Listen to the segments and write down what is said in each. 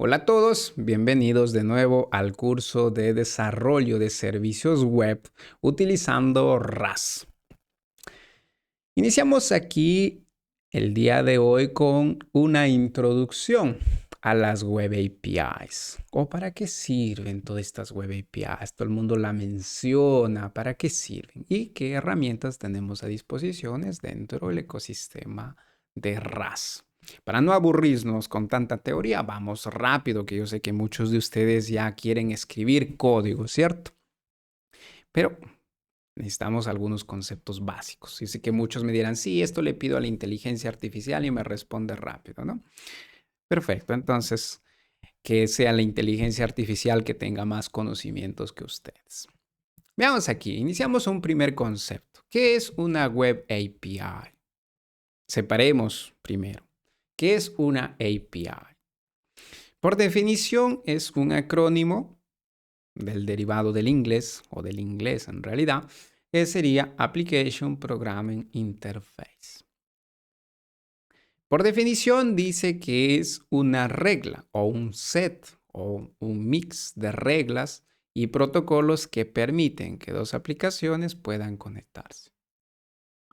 Hola a todos, bienvenidos de nuevo al curso de desarrollo de servicios web utilizando RAS. Iniciamos aquí el día de hoy con una introducción a las web APIs. ¿O para qué sirven todas estas web APIs? Todo el mundo la menciona, ¿para qué sirven? ¿Y qué herramientas tenemos a disposición dentro del ecosistema de RAS? Para no aburrirnos con tanta teoría, vamos rápido, que yo sé que muchos de ustedes ya quieren escribir código, ¿cierto? Pero necesitamos algunos conceptos básicos. Y sé que muchos me dirán, sí, esto le pido a la inteligencia artificial y me responde rápido, ¿no? Perfecto, entonces, que sea la inteligencia artificial que tenga más conocimientos que ustedes. Veamos aquí, iniciamos un primer concepto. ¿Qué es una web API? Separemos primero. ¿Qué es una API? Por definición, es un acrónimo del derivado del inglés, o del inglés en realidad, que sería Application Programming Interface. Por definición, dice que es una regla o un set o un mix de reglas y protocolos que permiten que dos aplicaciones puedan conectarse.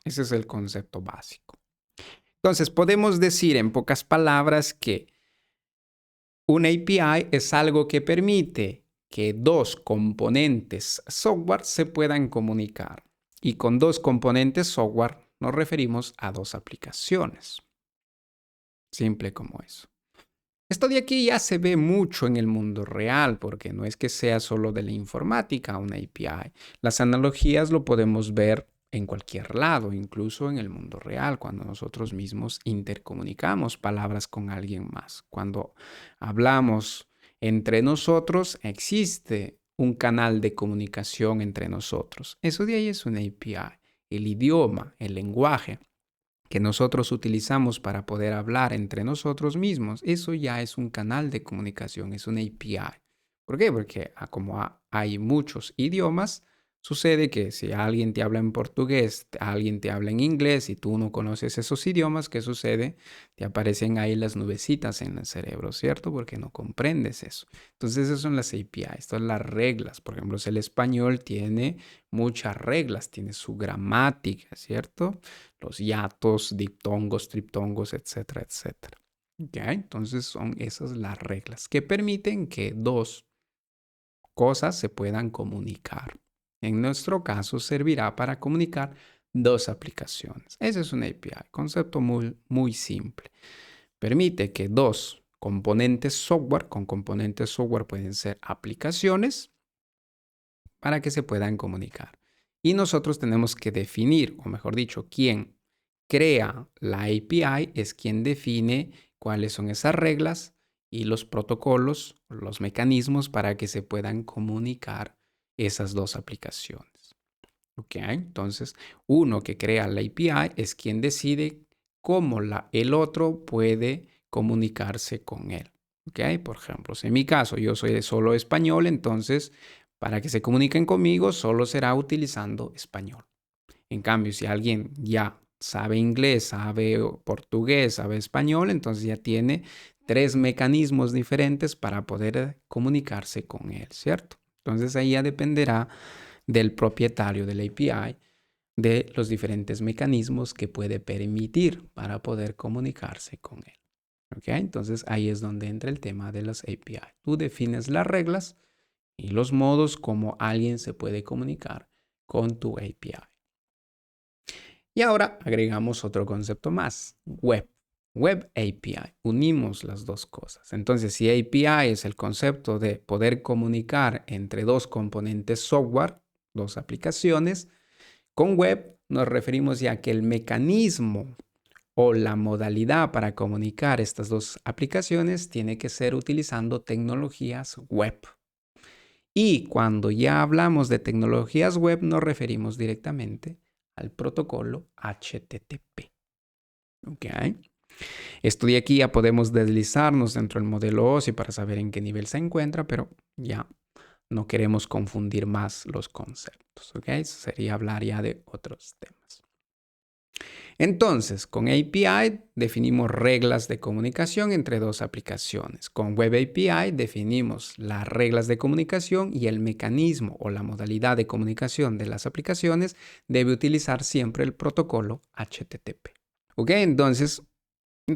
Ese es el concepto básico. Entonces, podemos decir en pocas palabras que una API es algo que permite que dos componentes software se puedan comunicar. Y con dos componentes software nos referimos a dos aplicaciones. Simple como eso. Esto de aquí ya se ve mucho en el mundo real, porque no es que sea solo de la informática una API. Las analogías lo podemos ver en cualquier lado, incluso en el mundo real, cuando nosotros mismos intercomunicamos palabras con alguien más. Cuando hablamos entre nosotros, existe un canal de comunicación entre nosotros. Eso de ahí es una API. El idioma, el lenguaje que nosotros utilizamos para poder hablar entre nosotros mismos, eso ya es un canal de comunicación, es una API. ¿Por qué? Porque como hay muchos idiomas, sucede que si alguien te habla en portugués, alguien te habla en inglés y tú no conoces esos idiomas, ¿qué sucede? Te aparecen ahí las nubecitas en el cerebro, ¿cierto? Porque no comprendes eso. Entonces, esas son las APIs, son las reglas. Por ejemplo, el español tiene muchas reglas, tiene su gramática, ¿cierto? Los hiatos, diptongos, triptongos, etcétera, etcétera. ¿Okay? Entonces son esas las reglas que permiten que dos cosas se puedan comunicar. En nuestro caso servirá para comunicar dos aplicaciones. Esa es una API, concepto muy, muy simple. Permite que dos componentes software, con componentes software pueden ser aplicaciones, para que se puedan comunicar. Y nosotros tenemos que definir, o mejor dicho, quien crea la API es quien define cuáles son esas reglas y los protocolos, los mecanismos para que se puedan comunicar esas dos aplicaciones. ¿Ok? Entonces, uno que crea la API es quien decide cómo el otro puede comunicarse con él. ¿Ok? Por ejemplo, si en mi caso yo soy de solo español, entonces para que se comuniquen conmigo solo será utilizando español. En cambio, si alguien ya sabe inglés, sabe portugués, sabe español, entonces ya tiene tres mecanismos diferentes para poder comunicarse con él, ¿cierto? Entonces ahí ya dependerá del propietario de la API de los diferentes mecanismos que puede permitir para poder comunicarse con él. ¿Ok? Entonces ahí es donde entra el tema de las API. Tú defines las reglas y los modos como alguien se puede comunicar con tu API. Y ahora agregamos otro concepto más, web. Web API. Unimos las dos cosas. Entonces, si API es el concepto de poder comunicar entre dos componentes software, dos aplicaciones, con web nos referimos ya que el mecanismo o la modalidad para comunicar estas dos aplicaciones tiene que ser utilizando tecnologías web. Y cuando ya hablamos de tecnologías web, nos referimos directamente al protocolo HTTP. ¿Ok? Esto de aquí ya podemos deslizarnos dentro del modelo OSI para saber en qué nivel se encuentra, pero ya no queremos confundir más los conceptos. ¿Ok? Eso sería hablar ya de otros temas. Entonces, con API definimos reglas de comunicación entre dos aplicaciones. Con Web API definimos las reglas de comunicación y el mecanismo o la modalidad de comunicación de las aplicaciones debe utilizar siempre el protocolo HTTP. ¿Ok? Entonces,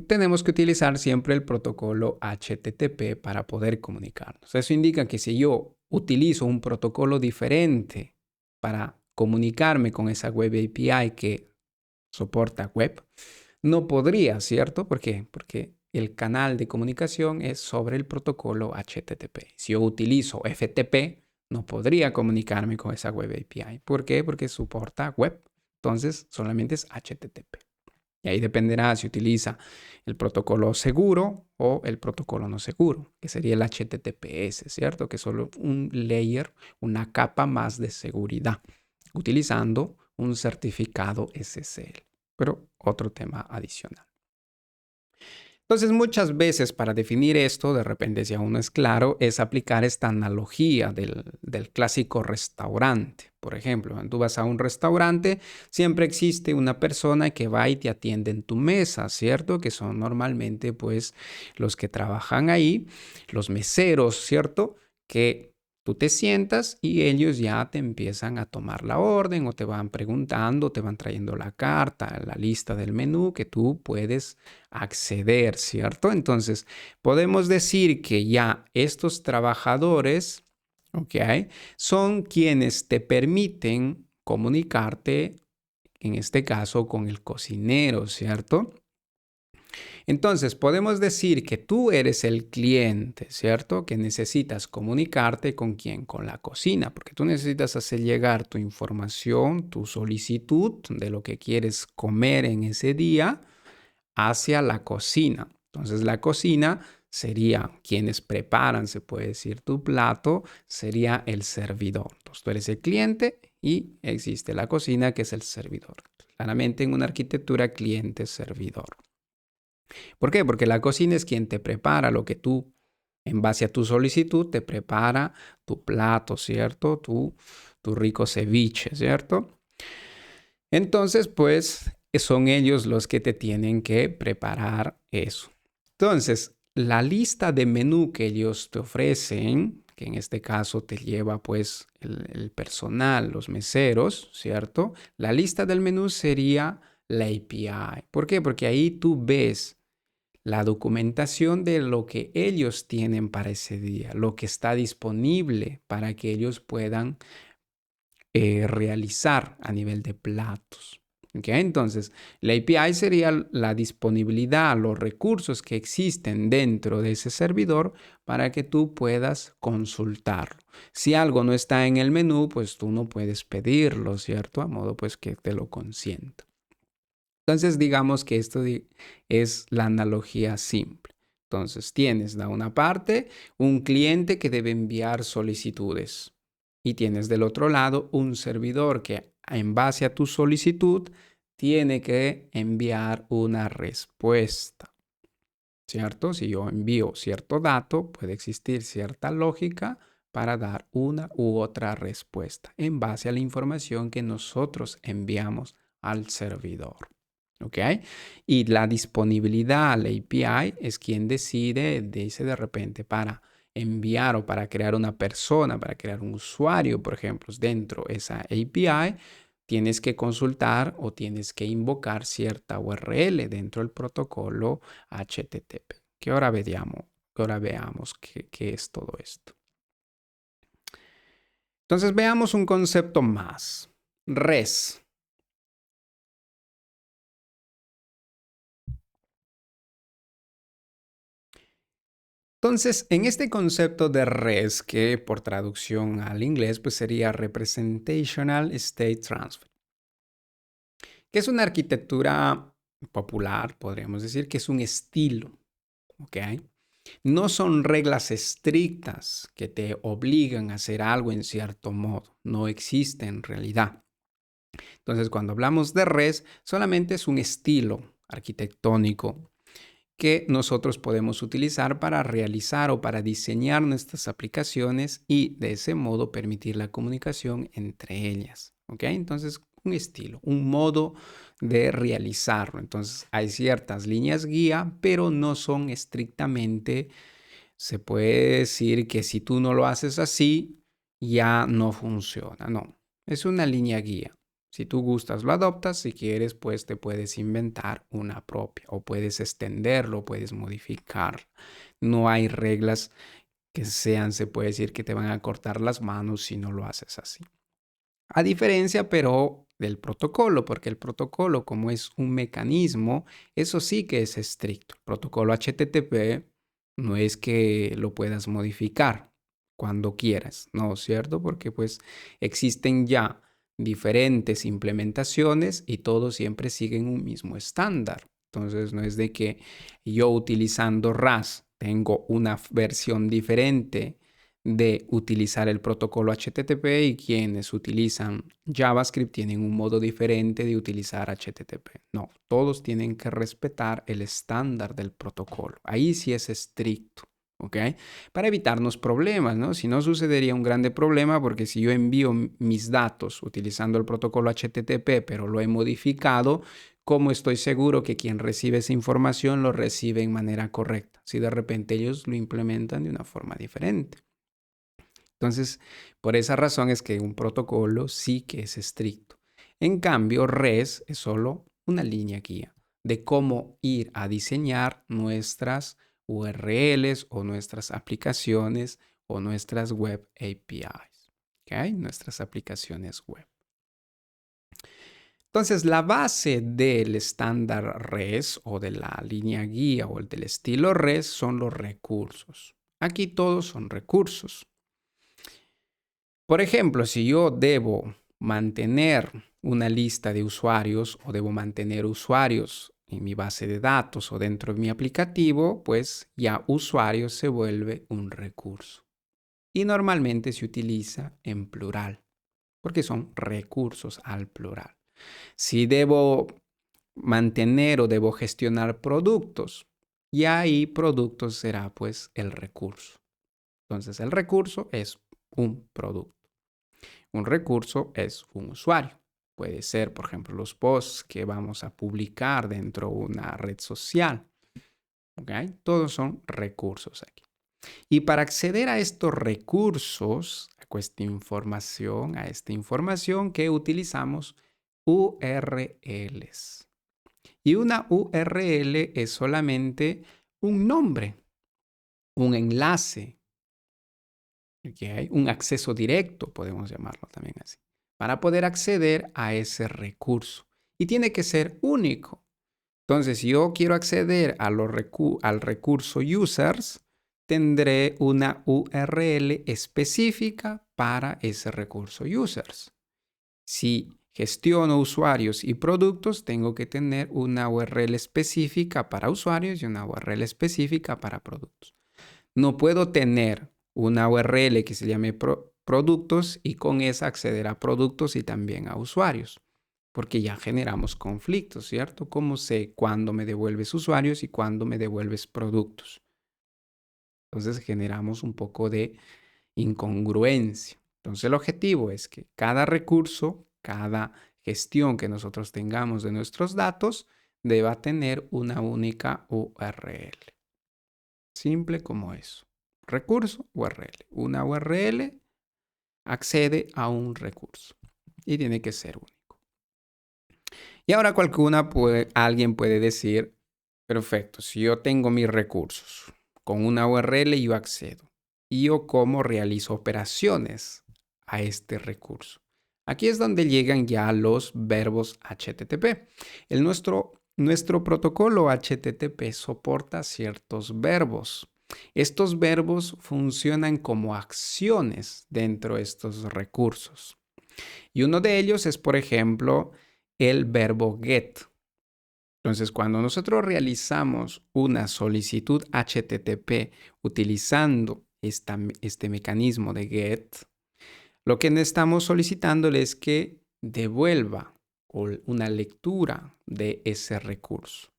tenemos que utilizar siempre el protocolo HTTP para poder comunicarnos. Eso indica que si yo utilizo un protocolo diferente para comunicarme con esa Web API que soporta web, no podría, ¿cierto? ¿Por qué? Porque el canal de comunicación es sobre el protocolo HTTP. Si yo utilizo FTP, no podría comunicarme con esa Web API. ¿Por qué? Porque soporta web. Entonces, solamente es HTTP. Y ahí dependerá si utiliza el protocolo seguro o el protocolo no seguro, que sería el HTTPS, ¿cierto? Que es solo un layer, una capa más de seguridad, utilizando un certificado SSL. Pero otro tema adicional. Entonces, muchas veces para definir esto, de repente si aún no es claro, es aplicar esta analogía del clásico restaurante. Por ejemplo, cuando tú vas a un restaurante, siempre existe una persona que va y te atiende en tu mesa, ¿cierto? Que son normalmente pues los que trabajan ahí, los meseros, ¿cierto? Que tú te sientas y ellos ya te empiezan a tomar la orden o te van preguntando, te van trayendo la carta, la lista del menú que tú puedes acceder, ¿cierto? Entonces, podemos decir que ya estos trabajadores, ¿ok? Son quienes te permiten comunicarte, en este caso, con el cocinero, ¿cierto? Entonces, podemos decir que tú eres el cliente, ¿cierto? Que necesitas comunicarte con quién, con la cocina, porque tú necesitas hacer llegar tu información, tu solicitud de lo que quieres comer en ese día hacia la cocina. Entonces, la cocina sería quienes preparan, se puede decir, tu plato, sería el servidor. Entonces, tú eres el cliente y existe la cocina que es el servidor. Claramente en una arquitectura cliente-servidor. ¿Por qué? Porque la cocina es quien te prepara lo que tú, en base a tu solicitud, te prepara tu plato, ¿cierto? Tu rico ceviche, ¿cierto? Entonces, pues, son ellos los que te tienen que preparar eso. Entonces, la lista de menú que ellos te ofrecen, que en este caso te lleva pues el personal, los meseros, ¿cierto? La lista del menú sería la API. ¿Por qué? Porque ahí tú ves la documentación de lo que ellos tienen para ese día, lo que está disponible para que ellos puedan realizar a nivel de platos. ¿Okay? Entonces, la API sería la disponibilidad, los recursos que existen dentro de ese servidor para que tú puedas consultarlo. Si algo no está en el menú, pues tú no puedes pedirlo, ¿cierto? A modo pues que te lo consienta. Entonces, digamos que esto es la analogía simple. Entonces, tienes de una parte un cliente que debe enviar solicitudes y tienes del otro lado un servidor que en base a tu solicitud tiene que enviar una respuesta, ¿cierto? Si yo envío cierto dato, puede existir cierta lógica para dar una u otra respuesta en base a la información que nosotros enviamos al servidor. ¿Ok? Y la disponibilidad, la API, es quien dice de repente para enviar o para crear una persona, para crear un usuario, por ejemplo, dentro de esa API, tienes que consultar o tienes que invocar cierta URL dentro del protocolo HTTP. Que ahora veamos qué es todo esto. Entonces veamos un concepto más. REST. Entonces, en este concepto de REST, que por traducción al inglés pues sería Representational State Transfer, que es una arquitectura popular, podríamos decir que es un estilo, ¿ok? No son reglas estrictas que te obligan a hacer algo en cierto modo, no existe en realidad. Entonces, cuando hablamos de REST, solamente es un estilo arquitectónico que nosotros podemos utilizar para realizar o para diseñar nuestras aplicaciones y de ese modo permitir la comunicación entre ellas. ¿Ok? Entonces, un estilo, un modo de realizarlo. Entonces, hay ciertas líneas guía, pero no son estrictamente, se puede decir que si tú no lo haces así, ya no funciona. No, es una línea guía. Si tú gustas, lo adoptas. Si quieres, pues te puedes inventar una propia o puedes extenderlo, puedes modificar. No hay reglas que sean, se puede decir, que te van a cortar las manos si no lo haces así. A diferencia, pero, del protocolo, porque el protocolo, como es un mecanismo, eso sí que es estricto. El protocolo HTTP no es que lo puedas modificar cuando quieras, ¿no? ¿Cierto? Porque pues existen ya diferentes implementaciones y todos siempre siguen un mismo estándar. Entonces no es de que yo utilizando RAS tengo una versión diferente de utilizar el protocolo HTTP y quienes utilizan JavaScript tienen un modo diferente de utilizar HTTP. No, todos tienen que respetar el estándar del protocolo. Ahí sí es estricto, ¿ok? Para evitarnos problemas, ¿no? Si no, sucedería un grande problema porque si yo envío mis datos utilizando el protocolo HTTP, pero lo he modificado, ¿cómo estoy seguro que quien recibe esa información lo recibe en manera correcta? Si de repente ellos lo implementan de una forma diferente. Entonces, por esa razón es que un protocolo sí que es estricto. En cambio, REST es solo una línea guía de cómo ir a diseñar nuestras URLs o nuestras aplicaciones o nuestras web APIs, ¿ok? Nuestras aplicaciones web. Entonces, la base del estándar REST o de la línea guía o el del estilo REST son los recursos. Aquí todos son recursos. Por ejemplo, si yo debo mantener una lista de usuarios o debo mantener usuarios en mi base de datos o dentro de mi aplicativo, pues ya usuario se vuelve un recurso. Y normalmente se utiliza en plural, porque son recursos al plural. Si debo mantener o debo gestionar productos, y ahí productos será pues el recurso. Entonces el recurso es un producto. Un recurso es un usuario. Puede ser, por ejemplo, los posts que vamos a publicar dentro de una red social. ¿Ok? Todos son recursos aquí. Y para acceder a estos recursos, a esta información que utilizamos URLs. Y una URL es solamente un nombre, un enlace, ¿okay? Un acceso directo, podemos llamarlo también así, para poder acceder a ese recurso. Y tiene que ser único. Entonces, si yo quiero acceder a al recurso users, tendré una URL específica para ese recurso users. Si gestiono usuarios y productos, tengo que tener una URL específica para usuarios y una URL específica para productos. No puedo tener una URL que se llame productos y con esa acceder a productos y también a usuarios, porque ya generamos conflictos, ¿cierto? ¿Cómo sé cuándo me devuelves usuarios y cuándo me devuelves productos? Entonces generamos un poco de incongruencia. Entonces el objetivo es que cada recurso, cada gestión que nosotros tengamos de nuestros datos, deba tener una única URL. Simple como eso. Recurso, URL. Una URL accede a un recurso y tiene que ser único. Y ahora alguien puede decir, perfecto, si yo tengo mis recursos con una URL, yo accedo. ¿Y yo cómo realizo operaciones a este recurso? Aquí es donde llegan ya los verbos HTTP. Nuestro protocolo HTTP soporta ciertos verbos. Estos verbos funcionan como acciones dentro de estos recursos. Y uno de ellos es, por ejemplo, el verbo get. Entonces, cuando nosotros realizamos una solicitud HTTP utilizando este mecanismo de get, lo que estamos solicitándole es que devuelva una lectura de ese recurso.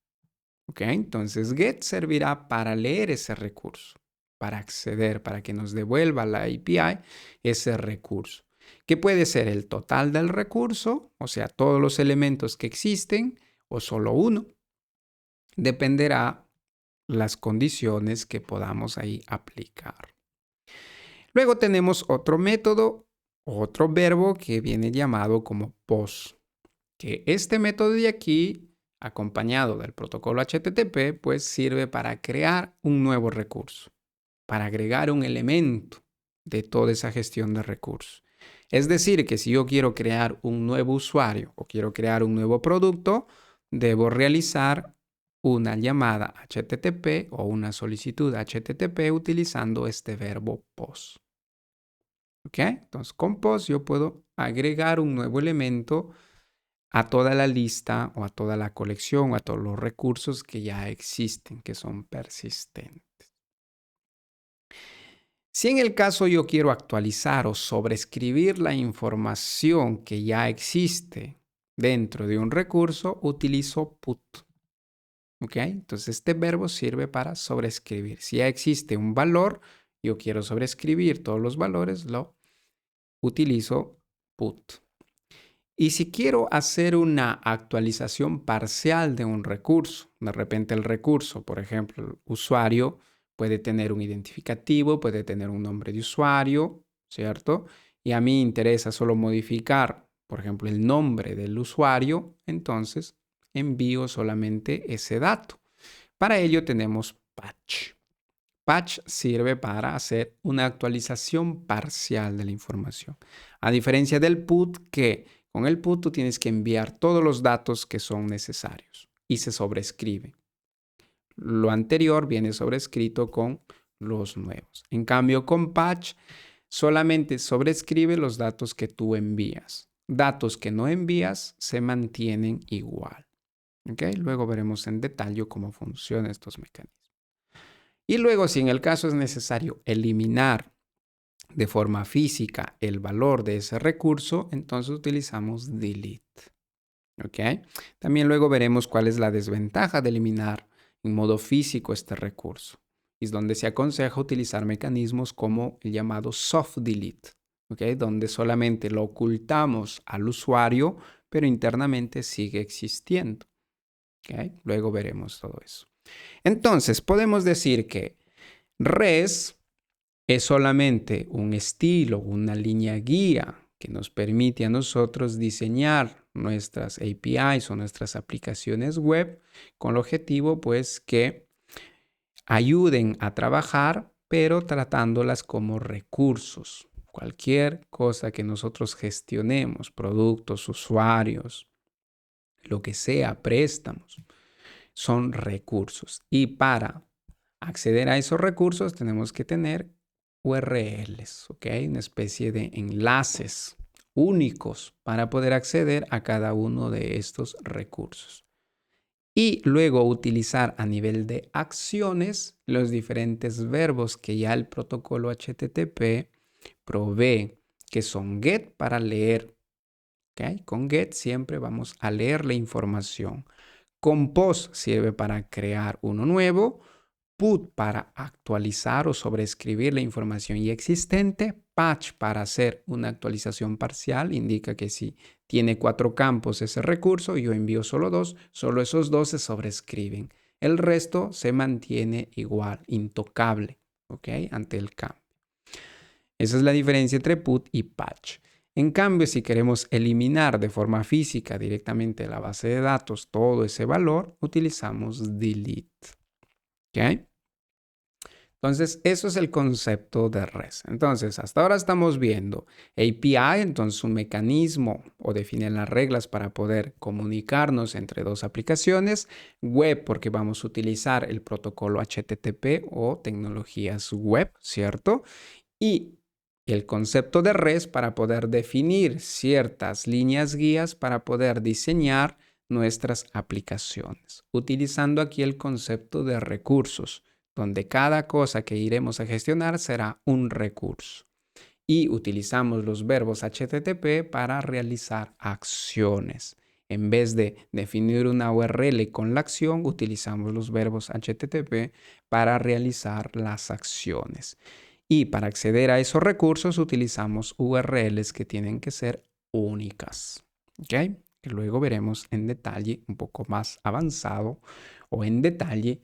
¿Ok? Entonces, get servirá para leer ese recurso, para acceder, para que nos devuelva la API ese recurso. que puede ser el total del recurso, o sea, todos los elementos que existen, o solo uno. Dependerá las condiciones que podamos ahí aplicar. Luego tenemos otro método, otro verbo que viene llamado como POS, que este método de aquí, acompañado del protocolo HTTP, pues sirve para crear un nuevo recurso, para agregar un elemento de toda esa gestión de recursos. Es decir, que si yo quiero crear un nuevo usuario o quiero crear un nuevo producto, debo realizar una llamada HTTP o una solicitud HTTP utilizando este verbo POS. ¿Ok? Entonces, con POS yo puedo agregar un nuevo elemento a toda la lista o a toda la colección o a todos los recursos que ya existen, que son persistentes. Si en el caso yo quiero actualizar o sobreescribir la información que ya existe dentro de un recurso, utilizo put. ¿Ok? Entonces este verbo sirve para sobreescribir. Si ya existe un valor, yo quiero sobreescribir todos los valores, lo utilizo put. Y si quiero hacer una actualización parcial de un recurso, de repente el recurso, por ejemplo, el usuario puede tener un identificativo, puede tener un nombre de usuario, ¿cierto? Y a mí interesa solo modificar, por ejemplo, el nombre del usuario, entonces envío solamente ese dato. Para ello tenemos patch. Patch sirve para hacer una actualización parcial de la información. A diferencia del put, que con el put tú tienes que enviar todos los datos que son necesarios y se sobrescribe. Lo anterior viene sobrescrito con los nuevos. En cambio, con patch solamente sobrescribe los datos que tú envías. Datos que no envías se mantienen igual. ¿Okay? Luego veremos en detalle cómo funcionan estos mecanismos. Y luego, si en el caso es necesario eliminar de forma física el valor de ese recurso, entonces utilizamos delete. ¿Ok? También luego veremos cuál es la desventaja de eliminar en modo físico este recurso. Es donde se aconseja utilizar mecanismos como el llamado soft delete, ¿ok? Donde solamente lo ocultamos al usuario, pero internamente sigue existiendo. ¿Ok? Luego veremos todo eso. Entonces, podemos decir que REST es solamente un estilo, una línea guía que nos permite a nosotros diseñar nuestras APIs o nuestras aplicaciones web con el objetivo, pues, que ayuden a trabajar, pero tratándolas como recursos. Cualquier cosa que nosotros gestionemos, productos, usuarios, lo que sea, préstamos, son recursos. Y para acceder a esos recursos tenemos que tener URLs, ¿ok? Una especie de enlaces únicos para poder acceder a cada uno de estos recursos. Y luego utilizar a nivel de acciones los diferentes verbos que ya el protocolo HTTP provee, que son get para leer. ¿Ok? Con get siempre vamos a leer la información. Con POS sirve para crear uno nuevo. Put para actualizar o sobreescribir la información ya existente. Patch para hacer una actualización parcial. Indica que si tiene 4 campos ese recurso, yo envío solo 2, solo esos 2 se sobrescriben. El resto se mantiene igual, intocable, ¿ok? Ante el cambio. Esa es la diferencia entre put y patch. En cambio, si queremos eliminar de forma física directamente de la base de datos todo ese valor, utilizamos delete. ¿Ok? Entonces, eso es el concepto de REST. Entonces, hasta ahora estamos viendo API, entonces un mecanismo o define las reglas para poder comunicarnos entre dos aplicaciones. Web, porque vamos a utilizar el protocolo HTTP o tecnologías web, ¿cierto? Y el concepto de REST para poder definir ciertas líneas guías para poder diseñar nuestras aplicaciones, utilizando aquí el concepto de recursos, donde cada cosa que iremos a gestionar será un recurso. Y utilizamos los verbos HTTP para realizar acciones. En vez de definir una URL con la acción, utilizamos los verbos HTTP para realizar las acciones. Y para acceder a esos recursos utilizamos URLs que tienen que ser únicas. ¿Ok? Que luego veremos en detalle, un poco más avanzado o en detalle,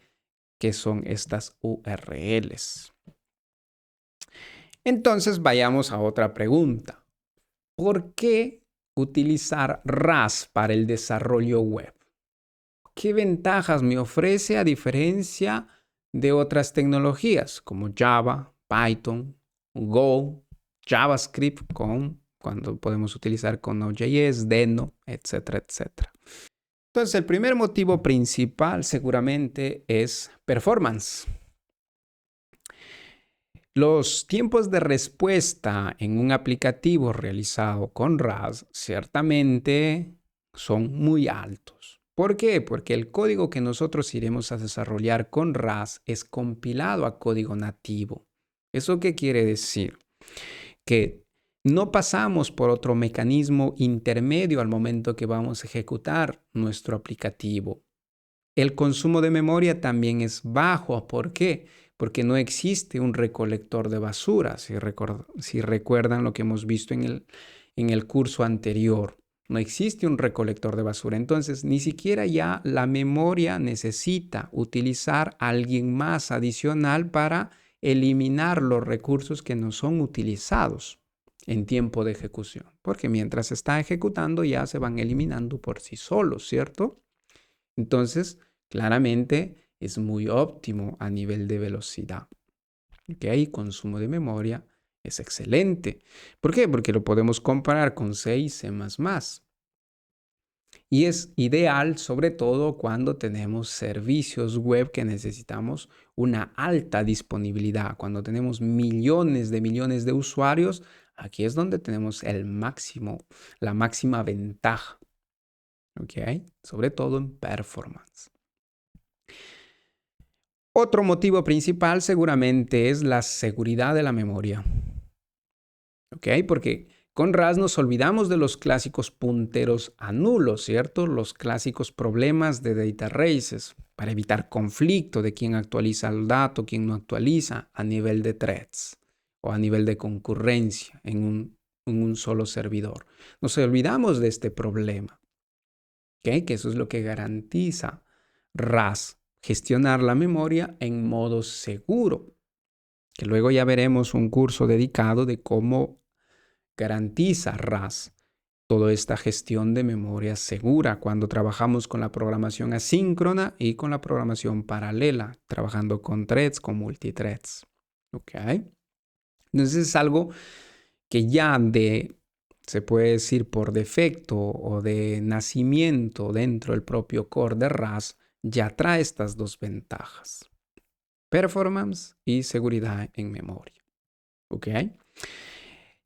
qué son estas URLs. Entonces vayamos a otra pregunta. ¿Por qué utilizar RAS para el desarrollo web? ¿Qué ventajas me ofrece a diferencia de otras tecnologías como Java, Python, Go, JavaScript cuando podemos utilizar con Node.js, Deno, etcétera, etcétera? Entonces, el primer motivo principal seguramente es performance. Los tiempos de respuesta en un aplicativo realizado con RAS ciertamente son muy altos. ¿Por qué? Porque el código que nosotros iremos a desarrollar con RAS es compilado a código nativo. ¿Eso qué quiere decir? Que no pasamos por otro mecanismo intermedio al momento que vamos a ejecutar nuestro aplicativo. El consumo de memoria también es bajo. ¿Por qué? Porque no existe un recolector de basura, si recuerdan lo que hemos visto en el curso anterior. No existe un recolector de basura. Entonces, ni siquiera ya la memoria necesita utilizar a alguien más adicional para eliminar los recursos que no son utilizados en tiempo de ejecución. Porque mientras se está ejecutando ya se van eliminando por sí solos, ¿cierto? Entonces, claramente es muy óptimo a nivel de velocidad. ¿Ok? Consumo de memoria es excelente. ¿Por qué? Porque lo podemos comparar con C y C++. Y es ideal sobre todo cuando tenemos servicios web que necesitamos una alta disponibilidad. Cuando tenemos millones de usuarios, aquí es donde tenemos la máxima ventaja. ¿Ok? Sobre todo en performance. Otro motivo principal seguramente es la seguridad de la memoria. ¿Ok? Porque con RAS nos olvidamos de los clásicos punteros a nulo, ¿cierto? Los clásicos problemas de data races para evitar conflicto de quién actualiza el dato, quién no actualiza a nivel de threads o a nivel de concurrencia en un solo servidor. Nos olvidamos de este problema. ¿Ok? Que eso es lo que garantiza RAS. Gestionar la memoria en modo seguro, que luego ya veremos un curso dedicado de cómo garantiza RAS toda esta gestión de memoria segura cuando trabajamos con la programación asíncrona y con la programación paralela, trabajando con threads, con multithreads. ¿Ok? Entonces es algo que ya se puede decir por defecto o de nacimiento dentro del propio core de RAS, ya trae estas dos ventajas: performance y seguridad en memoria. ¿Ok?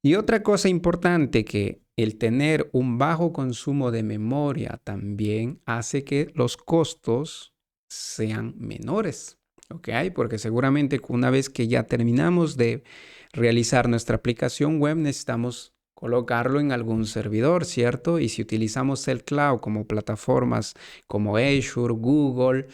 Y otra cosa importante, que el tener un bajo consumo de memoria también hace que los costos sean menores. ¿Ok? Porque seguramente una vez que ya terminamos de realizar nuestra aplicación web, necesitamos colocarlo en algún servidor, ¿cierto? Y si utilizamos el cloud como plataformas como Azure, Google,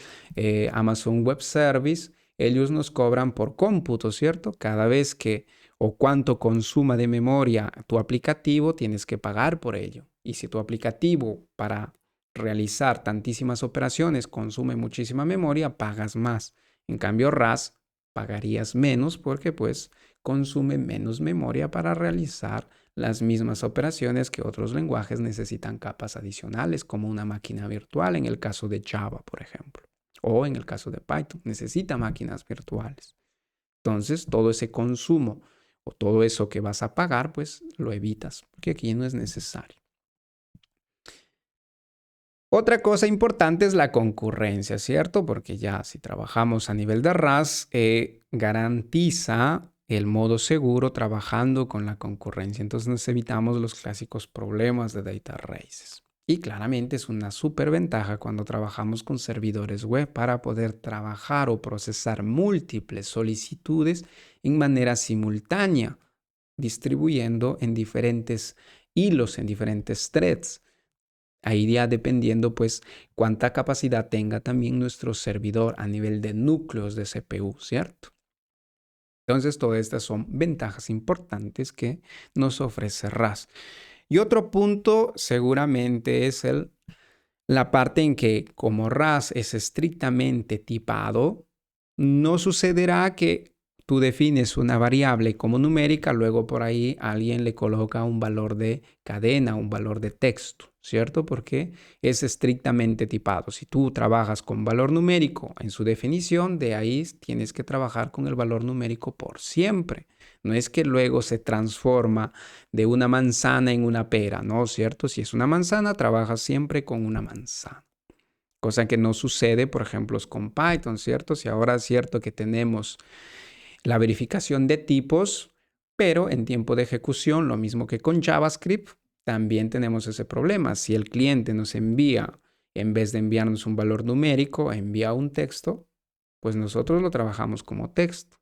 Amazon Web Service, ellos nos cobran por cómputo, ¿cierto? Cada vez que o cuánto consuma de memoria tu aplicativo, tienes que pagar por ello. Y si tu aplicativo para realizar tantísimas operaciones consume muchísima memoria, pagas más. En cambio, RAS pagarías menos porque pues consume menos memoria para realizar las mismas operaciones que otros lenguajes necesitan capas adicionales, como una máquina virtual en el caso de Java, por ejemplo, o en el caso de Python, necesita máquinas virtuales. Entonces, todo ese consumo o todo eso que vas a pagar, pues lo evitas, porque aquí no es necesario. Otra cosa importante es la concurrencia, ¿cierto? Porque ya si trabajamos a nivel de RAS, garantiza el modo seguro trabajando con la concurrencia. Entonces nos evitamos los clásicos problemas de data races. Y claramente es una súper ventaja cuando trabajamos con servidores web para poder trabajar o procesar múltiples solicitudes en manera simultánea, distribuyendo en diferentes hilos, en diferentes threads. Ahí ya dependiendo pues cuánta capacidad tenga también nuestro servidor a nivel de núcleos de CPU, ¿cierto? Entonces, todas estas son ventajas importantes que nos ofrece RAS. Y otro punto seguramente es la parte en que como RAS es estrictamente tipado, no sucederá que tú defines una variable como numérica, luego por ahí alguien le coloca un valor de cadena, un valor de texto, ¿cierto? Porque es estrictamente tipado. Si tú trabajas con valor numérico en su definición, de ahí tienes que trabajar con el valor numérico por siempre. No es que luego se transforma de una manzana en una pera, ¿no? ¿Cierto? Si es una manzana, trabajas siempre con una manzana. Cosa que no sucede, por ejemplo, con Python, ¿cierto? Si ahora es cierto que tenemos la verificación de tipos, pero en tiempo de ejecución, lo mismo que con JavaScript, también tenemos ese problema. Si el cliente nos envía, en vez de enviarnos un valor numérico, envía un texto, pues nosotros lo trabajamos como texto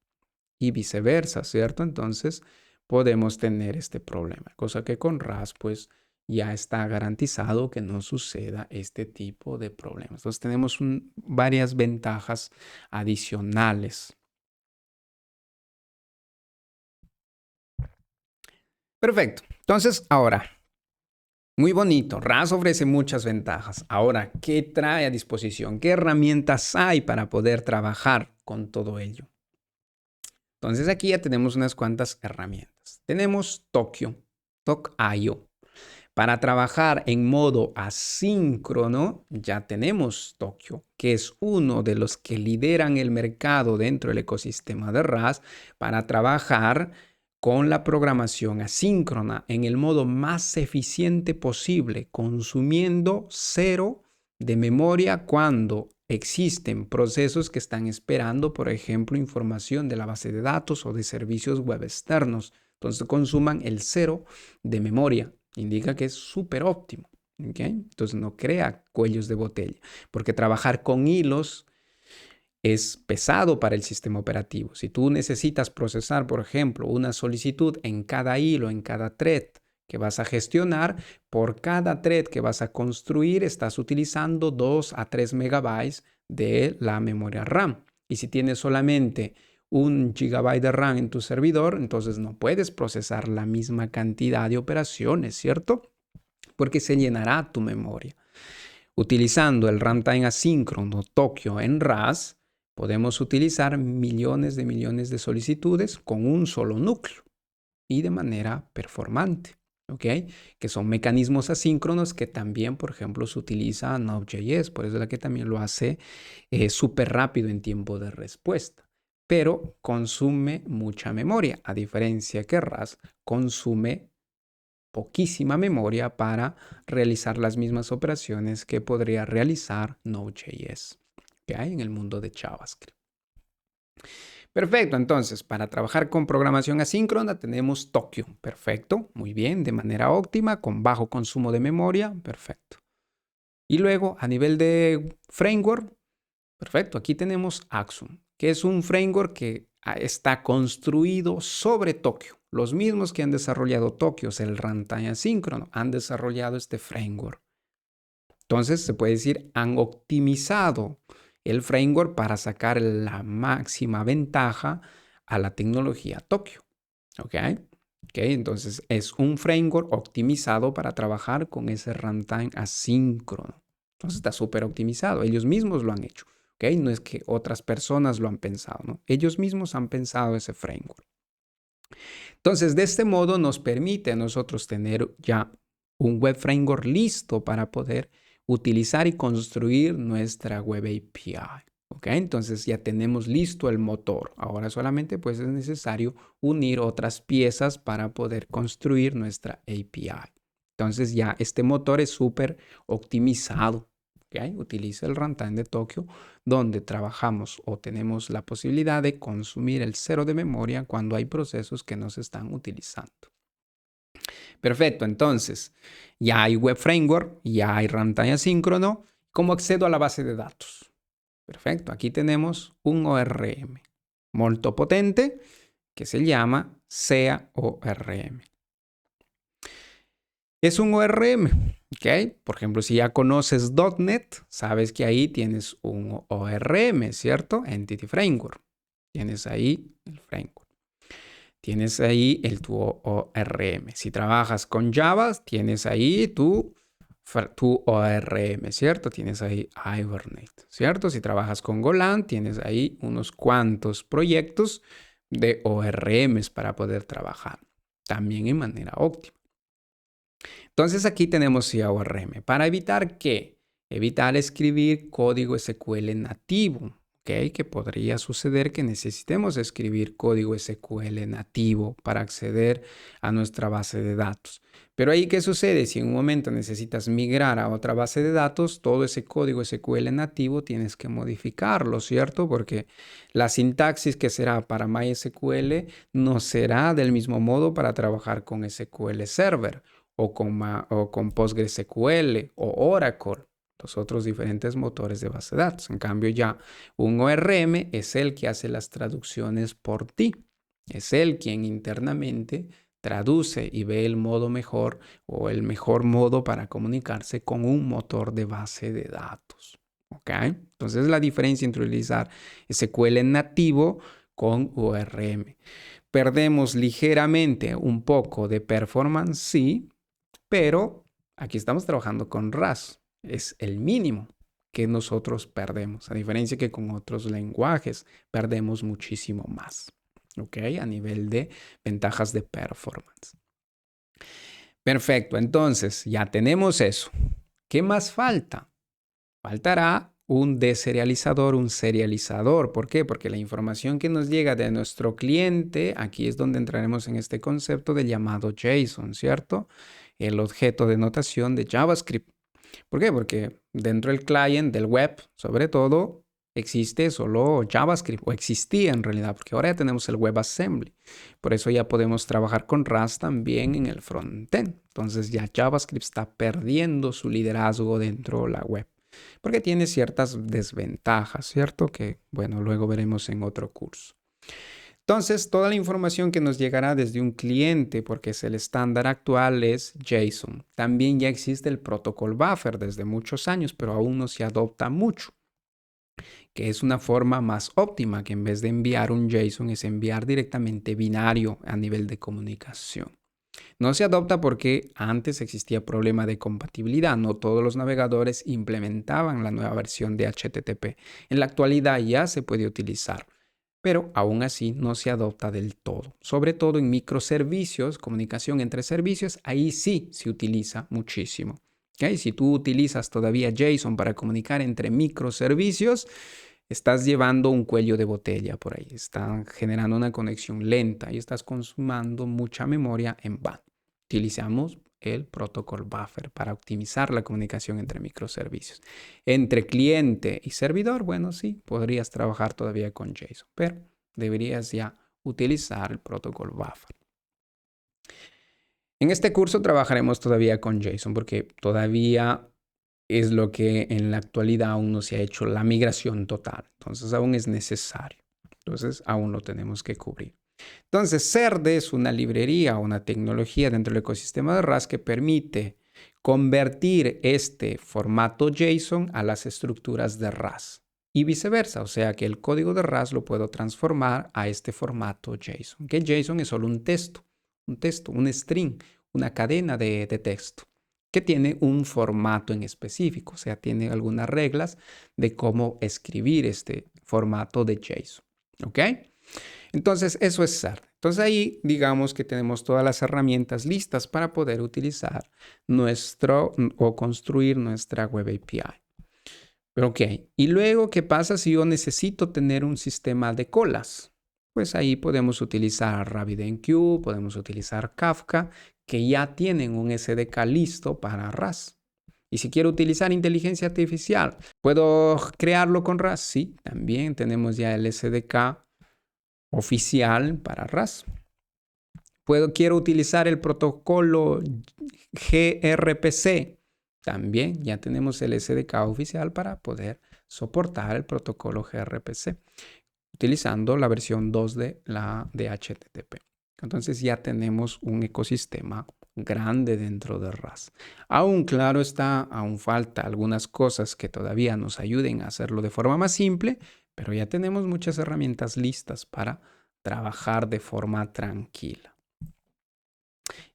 y viceversa, ¿cierto? Entonces podemos tener este problema, cosa que con RAS pues ya está garantizado que no suceda este tipo de problemas. Entonces tenemos varias ventajas adicionales. Perfecto. Entonces ahora, muy bonito, RAS ofrece muchas ventajas. Ahora, ¿qué trae a disposición? ¿Qué herramientas hay para poder trabajar con todo ello? Entonces aquí ya tenemos unas cuantas herramientas. Tenemos Tokio.io. Para trabajar en modo asíncrono, ya tenemos Tokio, que es uno de los que lideran el mercado dentro del ecosistema de RAS para trabajar con la programación asíncrona en el modo más eficiente posible, consumiendo cero de memoria cuando existen procesos que están esperando, por ejemplo, información de la base de datos o de servicios web externos. Entonces consuman el cero de memoria. Indica que es súper óptimo. ¿Okay? Entonces no crea cuellos de botella, porque trabajar con hilos es pesado para el sistema operativo. Si tú necesitas procesar, por ejemplo, una solicitud en cada hilo, en cada thread que vas a gestionar, por cada thread que vas a construir estás utilizando 2 a 3 megabytes de la memoria RAM. Y si tienes solamente 1 gigabyte de RAM en tu servidor, entonces no puedes procesar la misma cantidad de operaciones, ¿cierto? Porque se llenará tu memoria. Utilizando el runtime asíncrono Tokio en RAS, podemos utilizar millones de solicitudes con un solo núcleo y de manera performante, ¿ok? Que son mecanismos asíncronos que también, por ejemplo, se utiliza Node.js, por eso es la que también lo hace súper rápido en tiempo de respuesta, pero consume mucha memoria, a diferencia que RAS consume poquísima memoria para realizar las mismas operaciones que podría realizar Node.js que hay en el mundo de JavaScript. Perfecto, entonces para trabajar con programación asíncrona tenemos Tokio, perfecto, muy bien, de manera óptima, con bajo consumo de memoria, perfecto. Y luego a nivel de framework, perfecto, aquí tenemos Axum, que es un framework que está construido sobre Tokio. Los mismos que han desarrollado Tokio, el runtime asíncrono, han desarrollado este framework. Entonces, se puede decir, han optimizado el framework para sacar la máxima ventaja a la tecnología Tokio. ¿Ok? Entonces, es un framework optimizado para trabajar con ese runtime asíncrono. Entonces, está súper optimizado. Ellos mismos lo han hecho. ¿Ok? No es que otras personas lo han pensado, ¿no? Ellos mismos han pensado ese framework. Entonces, de este modo nos permite a nosotros tener ya un web framework listo para poder utilizar y construir nuestra web API. ¿Ok? Entonces ya tenemos listo el motor. Ahora solamente pues es necesario unir otras piezas para poder construir nuestra API. Entonces ya este motor es súper optimizado. ¿Okay? Utiliza el runtime de Tokio, donde trabajamos o tenemos la posibilidad de consumir el cero de memoria cuando hay procesos que no se están utilizando. Perfecto, entonces ya hay web framework, ya hay runtime asíncrono. ¿Cómo accedo a la base de datos? Perfecto, aquí tenemos un ORM muy potente que se llama SEA-ORM. Es un ORM, ¿ok? Por ejemplo, si ya conoces .NET, sabes que ahí tienes un ORM, ¿cierto? Entity Framework. Tienes ahí el framework. tienes ahí tu ORM. Si trabajas con Java, tienes ahí tu ORM, ¿cierto? Tienes ahí Hibernate, ¿cierto? Si trabajas con Golang, tienes ahí unos cuantos proyectos de ORMs para poder trabajar también en manera óptima. Entonces aquí tenemos ya ORM. ¿Para evitar qué? Evitar escribir código SQL nativo. ¿Okay? Que podría suceder que necesitemos escribir código SQL nativo para acceder a nuestra base de datos. Pero ahí, ¿qué sucede? Si en un momento necesitas migrar a otra base de datos, todo ese código SQL nativo tienes que modificarlo, ¿cierto? Porque la sintaxis que será para MySQL no será del mismo modo para trabajar con SQL Server o con PostgreSQL o Oracle, los otros diferentes motores de base de datos. En cambio, ya un ORM es el que hace las traducciones por ti. Es él quien internamente traduce y ve el modo mejor o el mejor modo para comunicarse con un motor de base de datos. ¿Ok? Entonces, la diferencia entre utilizar SQL nativo con ORM. Perdemos ligeramente un poco de performance, sí, pero aquí estamos trabajando con RAS. Es el mínimo que nosotros perdemos, a diferencia que con otros lenguajes perdemos muchísimo más. ¿Ok? A nivel de ventajas de performance. Perfecto, entonces ya tenemos eso. ¿Qué más falta? Faltará un deserializador, un serializador. ¿Por qué? Porque la información que nos llega de nuestro cliente, aquí es donde entraremos en este concepto de llamado JSON, ¿cierto? El objeto de notación de JavaScript. ¿Por qué? Porque dentro del client, del web, sobre todo, existe solo JavaScript, o existía en realidad, porque ahora ya tenemos el WebAssembly. Por eso ya podemos trabajar con RAS también en el frontend. Entonces ya JavaScript está perdiendo su liderazgo dentro de la web, porque tiene ciertas desventajas, ¿cierto? Que, bueno, luego veremos en otro curso. Entonces, toda la información que nos llegará desde un cliente, porque es el estándar actual, es JSON. También ya existe el protocol buffer desde muchos años, pero aún no se adopta mucho, que es una forma más óptima, que en vez de enviar un JSON es enviar directamente binario a nivel de comunicación. No se adopta porque antes existía problema de compatibilidad. No todos los navegadores implementaban la nueva versión de HTTP. En la actualidad ya se puede utilizar, pero aún así no se adopta del todo. Sobre todo en microservicios, comunicación entre servicios, ahí sí se utiliza muchísimo. ¿Okay? Si tú utilizas todavía JSON para comunicar entre microservicios, estás llevando un cuello de botella por ahí. Están generando una conexión lenta y estás consumiendo mucha memoria en vano. Utilizamos el protocol buffer para optimizar la comunicación entre microservicios. Entre cliente y servidor, bueno, sí, podrías trabajar todavía con JSON, pero deberías ya utilizar el protocol buffer. En este curso trabajaremos todavía con JSON porque todavía es lo que en la actualidad aún no se ha hecho la migración total. Entonces aún es necesario. Entonces aún lo tenemos que cubrir. Entonces CERD es una librería o una tecnología dentro del ecosistema de RAS que permite convertir este formato JSON a las estructuras de RAS y viceversa. O sea que el código de RAS lo puedo transformar a este formato JSON. Que JSON es solo un texto, un string, una cadena de texto que tiene un formato en específico, o sea, tiene algunas reglas de cómo escribir este formato de JSON. ¿Ok? Entonces, eso es CERD. Entonces, ahí digamos que tenemos todas las herramientas listas para poder utilizar o construir nuestra Web API. Pero, ok, y luego, ¿qué pasa si yo necesito tener un sistema de colas? Pues ahí podemos utilizar RabbitMQ, podemos utilizar Kafka, que ya tienen un SDK listo para RAS. Y si quiero utilizar inteligencia artificial, ¿puedo crearlo con RAS? Sí, también tenemos ya el SDK oficial para RAS. Quiero utilizar el protocolo gRPC. También ya tenemos el SDK oficial para poder soportar el protocolo gRPC utilizando la versión 2 de HTTP. Entonces ya tenemos un ecosistema grande dentro de RAS. Aún claro está, aún falta algunas cosas que todavía nos ayuden a hacerlo de forma más simple, pero ya tenemos muchas herramientas listas para trabajar de forma tranquila.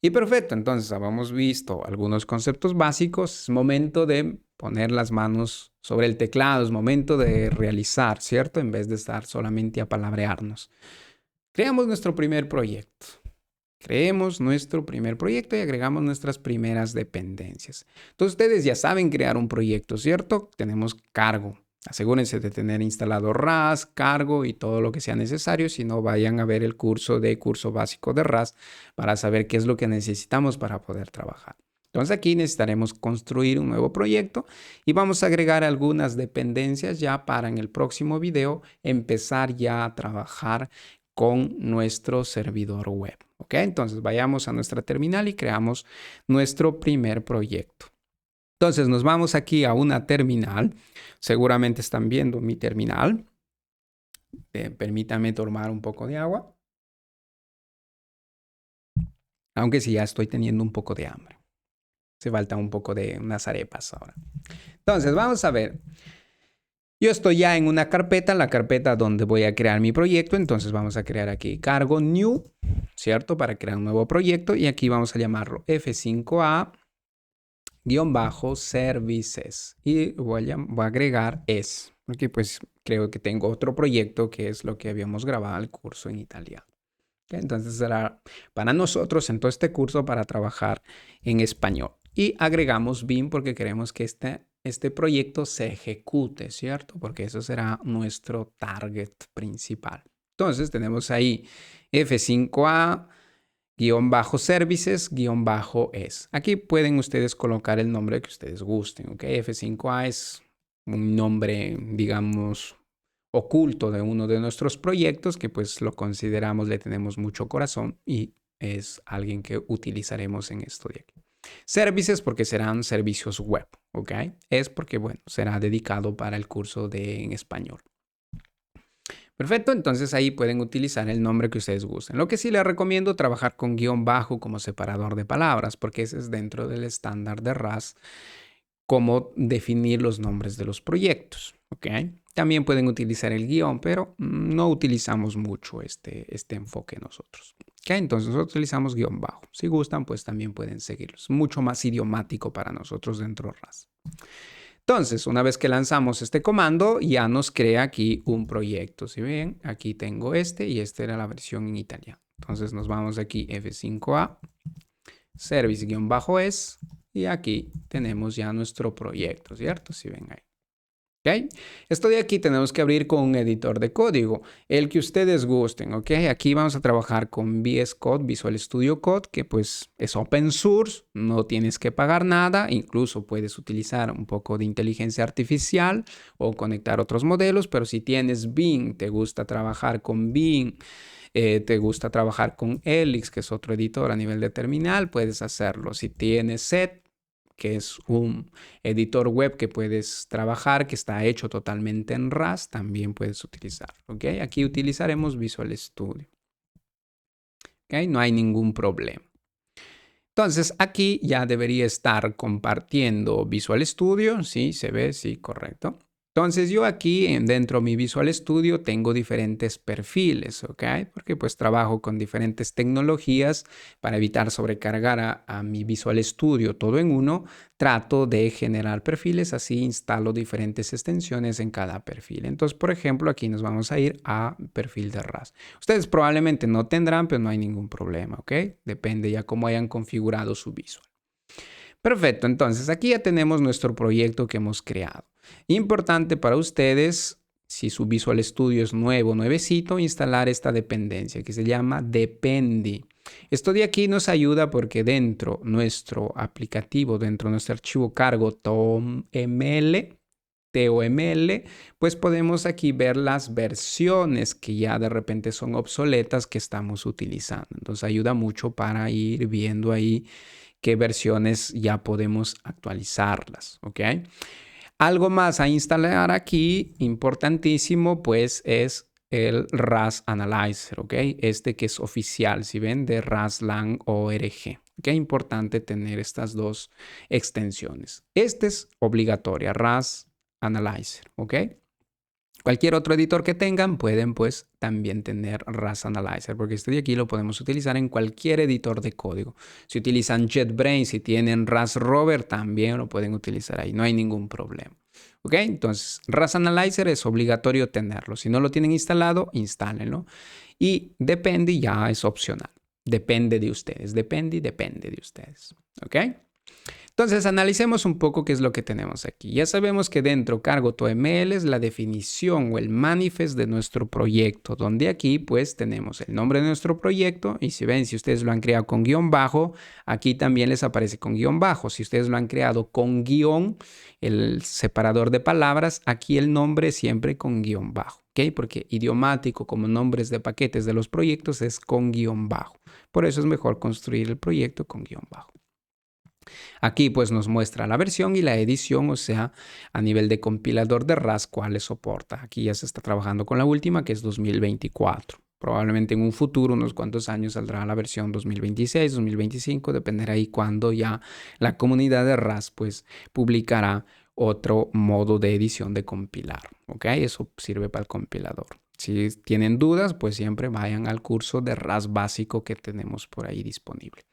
Y perfecto, entonces habíamos visto algunos conceptos básicos. Es momento de poner las manos sobre el teclado, es momento de realizar, ¿cierto? En vez de estar solamente a palabrearnos. Creamos nuestro primer proyecto. Creemos nuestro primer proyecto y agregamos nuestras primeras dependencias. Entonces ustedes ya saben crear un proyecto, ¿cierto? Tenemos cargo. Asegúrense de tener instalado RAS, cargo y todo lo que sea necesario. Si no, vayan a ver el curso básico de RAS para saber qué es lo que necesitamos para poder trabajar. Entonces aquí necesitaremos construir un nuevo proyecto y vamos a agregar algunas dependencias ya para en el próximo video empezar ya a trabajar con nuestro servidor web. ¿Ok? Entonces vayamos a nuestra terminal y creamos nuestro primer proyecto. Entonces nos vamos aquí a una terminal. Seguramente están viendo mi terminal. Permítanme tomar un poco de agua. Aunque sí ya estoy teniendo un poco de hambre. Se falta un poco de unas arepas ahora. Entonces vamos a ver. Yo estoy ya en una carpeta, la carpeta donde voy a crear mi proyecto. Entonces vamos a crear aquí cargo new, ¿cierto? Para crear un nuevo proyecto. Y aquí vamos a llamarlo F5A-services. Y voy a agregar es, porque pues creo que tengo otro proyecto que es lo que habíamos grabado el curso en italiano. ¿Okay? Entonces será para nosotros en todo este curso para trabajar en español. Y agregamos bin porque queremos que este proyecto se ejecute, ¿cierto? Porque eso será nuestro target principal. Entonces tenemos ahí F5A _services_es. Aquí pueden ustedes colocar el nombre que ustedes gusten, ¿ok? F5A es un nombre, digamos, oculto de uno de nuestros proyectos que pues lo consideramos, le tenemos mucho corazón y es alguien que utilizaremos en esto de aquí. Services porque serán servicios web, ¿ok? Es porque, bueno, será dedicado para el curso en español. Perfecto, entonces ahí pueden utilizar el nombre que ustedes gusten. Lo que sí les recomiendo trabajar con guión bajo como separador de palabras, porque ese es dentro del estándar de RAS, cómo definir los nombres de los proyectos, ¿ok? También pueden utilizar el guión, pero no utilizamos mucho este enfoque nosotros. ¿Ok? Entonces nosotros utilizamos guión bajo. Si gustan, pues también pueden seguirlos. Mucho más idiomático para nosotros dentro de RAS. Entonces, una vez que lanzamos este comando, ya nos crea aquí un proyecto. Si ven, aquí tengo este y esta era la versión en italiano. Entonces nos vamos aquí F5A, service-es y aquí tenemos ya nuestro proyecto, ¿cierto? Si ven ahí. ¿Ok? Esto de aquí tenemos que abrir con un editor de código, el que ustedes gusten, ¿ok? Aquí vamos a trabajar con VS Code, Visual Studio Code, que pues es open source, no tienes que pagar nada, incluso puedes utilizar un poco de inteligencia artificial o conectar otros modelos, pero si tienes Bing, te gusta trabajar con Bing, te gusta trabajar con Elix, que es otro editor a nivel de terminal, puedes hacerlo. Si tienes Set, que es un editor web que puedes trabajar, que está hecho totalmente en RAS, también puedes utilizar. ¿Ok? Aquí utilizaremos Visual Studio. ¿Ok? No hay ningún problema. Entonces, aquí ya debería estar compartiendo Visual Studio. Sí, se ve, sí, correcto. Entonces yo aquí dentro de mi Visual Studio tengo diferentes perfiles, ¿ok? Porque pues trabajo con diferentes tecnologías para evitar sobrecargar a mi Visual Studio todo en uno. Trato de generar perfiles, así instalo diferentes extensiones en cada perfil. Entonces, por ejemplo, aquí nos vamos a ir a perfil de RAS. Ustedes probablemente no tendrán, pero no hay ningún problema, ¿ok? Depende ya cómo hayan configurado su Visual. Perfecto, entonces aquí ya tenemos nuestro proyecto que hemos creado. Importante para ustedes, si su Visual Studio es nuevecito, instalar esta dependencia que se llama Dependi. Esto de aquí nos ayuda porque dentro nuestro aplicativo, dentro de nuestro archivo cargo TOML, pues podemos aquí ver las versiones que ya de repente son obsoletas que estamos utilizando. Entonces ayuda mucho para ir viendo ahí qué versiones ya podemos actualizarlas, ¿ok? Algo más a instalar aquí, importantísimo, pues es el RAS Analyzer, ¿ok? Este que es oficial, si ven, de RASLang ORG. Qué importante tener estas dos extensiones. Este es obligatoria, RAS Analyzer, ¿ok? Cualquier otro editor que tengan, pueden pues también tener RAS Analyzer, porque este de aquí lo podemos utilizar en cualquier editor de código. Si utilizan JetBrains, si tienen RAS Rover, también lo pueden utilizar ahí, no hay ningún problema. ¿Ok? Entonces, RAS Analyzer es obligatorio tenerlo. Si no lo tienen instalado, instálenlo. Y depende ya es opcional. Depende de ustedes, depende de ustedes. ¿Ok? Entonces, analicemos un poco qué es lo que tenemos aquí. Ya sabemos que dentro cargo.ml es la definición o el manifest de nuestro proyecto, donde aquí pues tenemos el nombre de nuestro proyecto y si ven, si ustedes lo han creado con guión bajo, aquí también les aparece con guión bajo. Si ustedes lo han creado con guión, el separador de palabras, aquí el nombre siempre con guión bajo, ¿ok? Porque idiomático como nombres de paquetes de los proyectos es con guión bajo. Por eso es mejor construir el proyecto con guión bajo. Aquí pues nos muestra la versión y la edición, o sea, a nivel de compilador de RAS, cuáles soporta. Aquí ya se está trabajando con la última, que es 2024. Probablemente en un futuro, unos cuantos años, saldrá la versión 2026, 2025, dependerá ahí cuando ya la comunidad de RAS pues publicará otro modo de edición de compilar. ¿Ok? Eso sirve para el compilador. Si tienen dudas, pues siempre vayan al curso de RAS básico que tenemos por ahí disponible.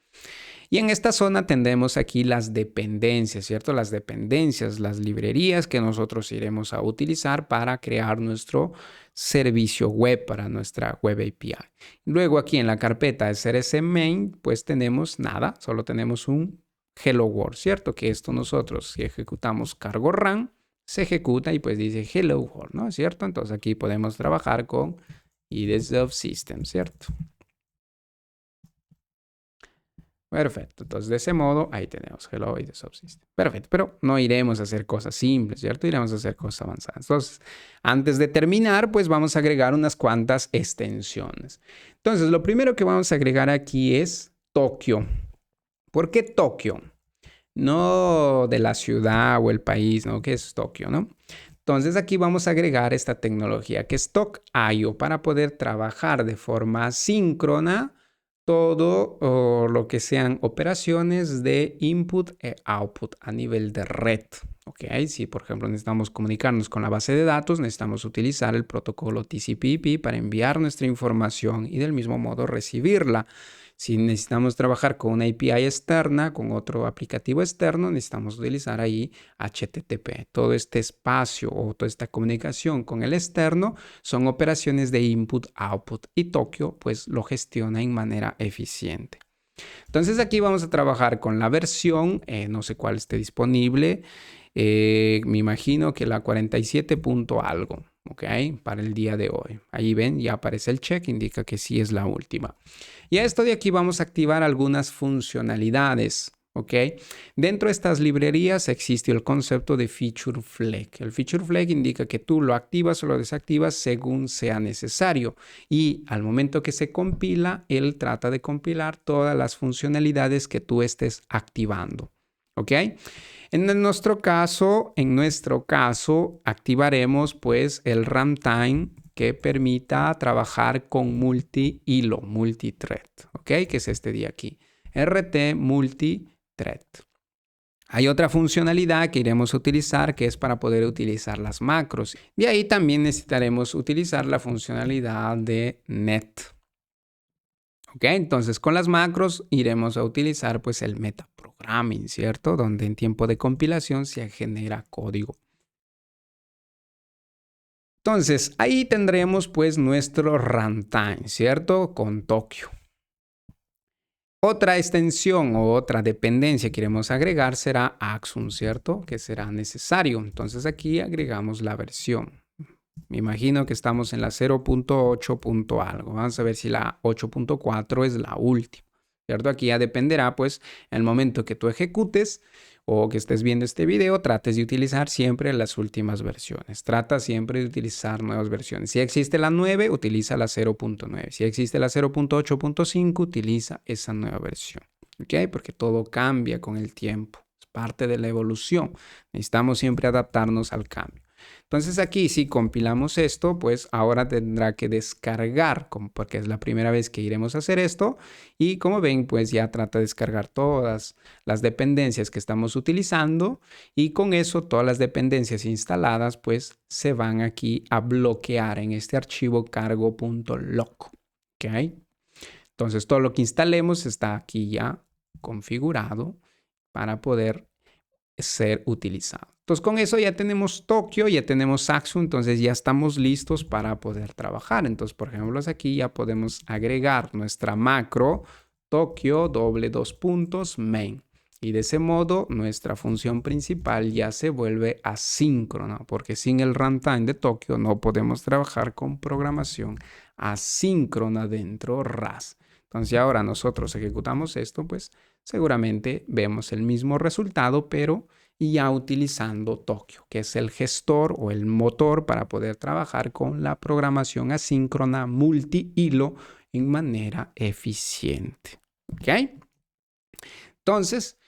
Y en esta zona tendremos aquí las dependencias, ¿cierto? Las dependencias, las librerías que nosotros iremos a utilizar para crear nuestro servicio web para nuestra web API. Luego aquí en la carpeta SRC main, pues tenemos nada, solo tenemos un hello world, ¿cierto? Que esto nosotros, si ejecutamos cargo run, se ejecuta y pues dice hello world, ¿no? ¿Cierto? Entonces aquí podemos trabajar con IDES of System, ¿cierto? Perfecto, entonces de ese modo ahí tenemos Hello y the Subsystem. Perfecto, pero no iremos a hacer cosas simples, ¿cierto? Iremos a hacer cosas avanzadas. Entonces, antes de terminar, pues vamos a agregar unas cuantas extensiones. Entonces, lo primero que vamos a agregar aquí es Tokio. ¿Por qué Tokio? No de la ciudad o el país, ¿no? Que es Tokio, ¿no? Entonces aquí vamos a agregar esta tecnología que es Tok.io para poder trabajar de forma síncrona todo lo que sean operaciones de input e output a nivel de red. ¿Ok? Si por ejemplo necesitamos comunicarnos con la base de datos, necesitamos utilizar el protocolo TCP/IP para enviar nuestra información y del mismo modo recibirla. Si necesitamos trabajar con una API externa, con otro aplicativo externo, necesitamos utilizar ahí HTTP. Todo este espacio o toda esta comunicación con el externo son operaciones de input-output y Tokio pues lo gestiona en manera eficiente. Entonces aquí vamos a trabajar con la versión, no sé cuál esté disponible, me imagino que la 47 punto algo. ¿Ok? Para el día de hoy. Ahí ven, ya aparece el check, indica que sí es la última. Y a esto de aquí vamos a activar algunas funcionalidades. ¿Ok? Dentro de estas librerías existe el concepto de feature flag. El feature flag indica que tú lo activas o lo desactivas según sea necesario. Y al momento que se compila, él trata de compilar todas las funcionalidades que tú estés activando. ¿Ok? En nuestro caso, activaremos pues el runtime que permita trabajar con multi-hilo, multi-thread, ¿ok? Que es este de aquí, RT multi-thread. Hay otra funcionalidad que iremos a utilizar que es para poder utilizar las macros. De ahí también necesitaremos utilizar la funcionalidad de net. ¿Ok? Entonces con las macros iremos a utilizar pues el metaprogramming, ¿cierto? Donde en tiempo de compilación se genera código. Entonces ahí tendremos pues nuestro runtime, ¿cierto? Con Tokio. Otra extensión o otra dependencia que queremos agregar será Axum, ¿cierto? Que será necesario. Entonces aquí agregamos la versión. Me imagino que estamos en la 0.8. Algo. Vamos a ver si la 8.4 es la última, ¿cierto? Aquí ya dependerá, pues, en el momento que tú ejecutes o que estés viendo este video, trates de utilizar siempre las últimas versiones. Trata siempre de utilizar nuevas versiones. Si existe la 9, utiliza la 0.9. Si existe la 0.8.5, utiliza esa nueva versión, ¿ok? Porque todo cambia con el tiempo. Es parte de la evolución. Necesitamos siempre adaptarnos al cambio. Entonces aquí si compilamos esto, pues ahora tendrá que descargar, porque es la primera vez que iremos a hacer esto. Y como ven, pues ya trata de descargar todas las dependencias que estamos utilizando. Y con eso todas las dependencias instaladas pues se van aquí a bloquear en este archivo cargo.log. ¿Ok? Entonces todo lo que instalemos está aquí ya configurado para poder ser utilizado. Entonces con eso ya tenemos Tokio, ya tenemos Axum, entonces ya estamos listos para poder trabajar. Entonces por ejemplo aquí ya podemos agregar nuestra macro Tokio main. Y de ese modo nuestra función principal ya se vuelve asíncrona, porque sin el runtime de Tokio no podemos trabajar con programación asíncrona dentro RAS. Entonces ahora nosotros ejecutamos esto, pues seguramente vemos el mismo resultado, pero ya utilizando Tokio, que es el gestor o el motor para poder trabajar con la programación asíncrona multihilo en manera eficiente. ¿Ok? Entonces,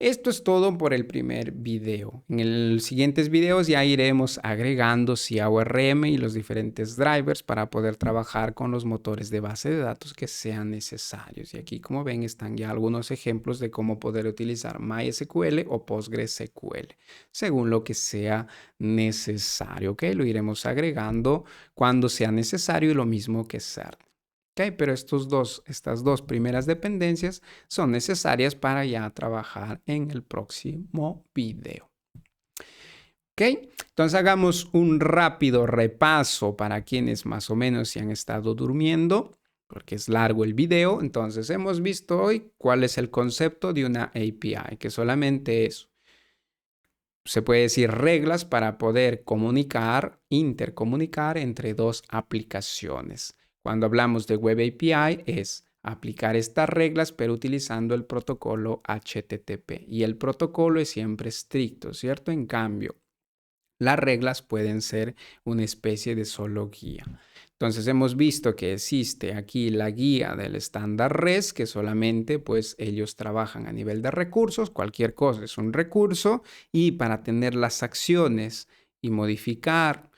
esto es todo por el primer video. En los siguientes videos ya iremos agregando CIAORM y los diferentes drivers para poder trabajar con los motores de base de datos que sean necesarios. Y aquí, como ven, están ya algunos ejemplos de cómo poder utilizar MySQL o PostgreSQL, según lo que sea necesario. ¿Ok? Lo iremos agregando cuando sea necesario y lo mismo que CERN. Okay, pero estas dos primeras dependencias son necesarias para ya trabajar en el próximo video. Okay, entonces hagamos un rápido repaso para quienes más o menos se han estado durmiendo, porque es largo el video. Entonces hemos visto hoy cuál es el concepto de una API, que solamente es, se puede decir, reglas para poder comunicar, intercomunicar entre dos aplicaciones. Cuando hablamos de Web API es aplicar estas reglas pero utilizando el protocolo HTTP y el protocolo es siempre estricto, ¿cierto? En cambio, las reglas pueden ser una especie de solo guía. Entonces hemos visto que existe aquí la guía del estándar REST, que solamente pues ellos trabajan a nivel de recursos, cualquier cosa es un recurso y para tener las acciones y modificar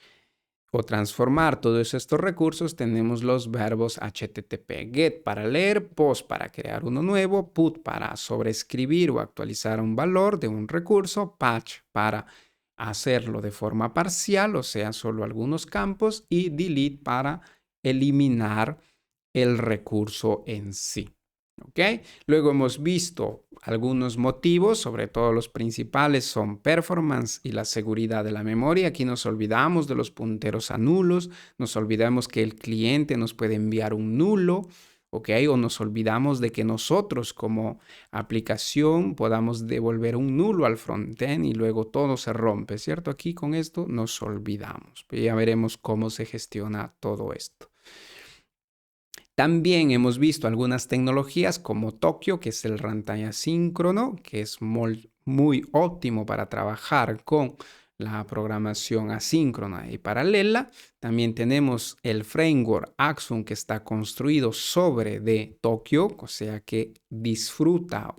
o transformar todos estos recursos tenemos los verbos HTTP, get para leer, post para crear uno nuevo, put para sobreescribir o actualizar un valor de un recurso, patch para hacerlo de forma parcial, o sea, solo algunos campos, y delete para eliminar el recurso en sí. ¿Ok? Luego hemos visto algunos motivos, sobre todo los principales son performance y la seguridad de la memoria. Aquí nos olvidamos de los punteros a nulos, nos olvidamos que el cliente nos puede enviar un nulo, ¿ok? O nos olvidamos de que nosotros como aplicación podamos devolver un nulo al frontend y luego todo se rompe, ¿cierto? Aquí con esto nos olvidamos. Ya veremos cómo se gestiona todo esto. También hemos visto algunas tecnologías como Tokio, que es el runtime asíncrono, que es muy óptimo para trabajar con la programación asíncrona y paralela. También tenemos el framework Axum, que está construido sobre de Tokio, o sea que disfruta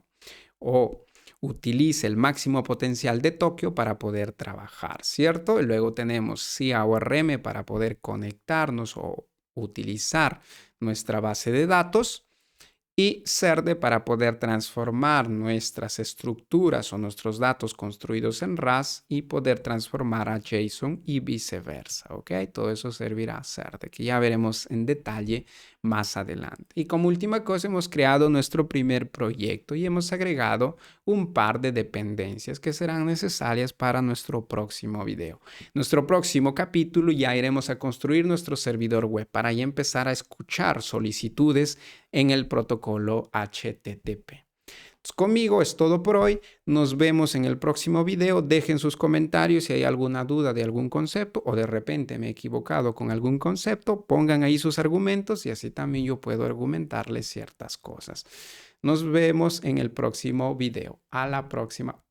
o utiliza el máximo potencial de Tokio para poder trabajar, ¿cierto? Y luego tenemos CIAORM para poder conectarnos o utilizar nuestra base de datos y CERD para poder transformar nuestras estructuras o nuestros datos construidos en RAS y poder transformar a JSON y viceversa, ¿ok? Todo eso servirá a CERD, que ya veremos en detalle más adelante. Y como última cosa, hemos creado nuestro primer proyecto y hemos agregado un par de dependencias que serán necesarias para nuestro próximo video. Nuestro próximo capítulo ya iremos a construir nuestro servidor web para ya empezar a escuchar solicitudes en el protocolo HTTP. Entonces, conmigo es todo por hoy. Nos vemos en el próximo video. Dejen sus comentarios si hay alguna duda de algún concepto o de repente me he equivocado con algún concepto. Pongan ahí sus argumentos y así también yo puedo argumentarles ciertas cosas. Nos vemos en el próximo video. A la próxima.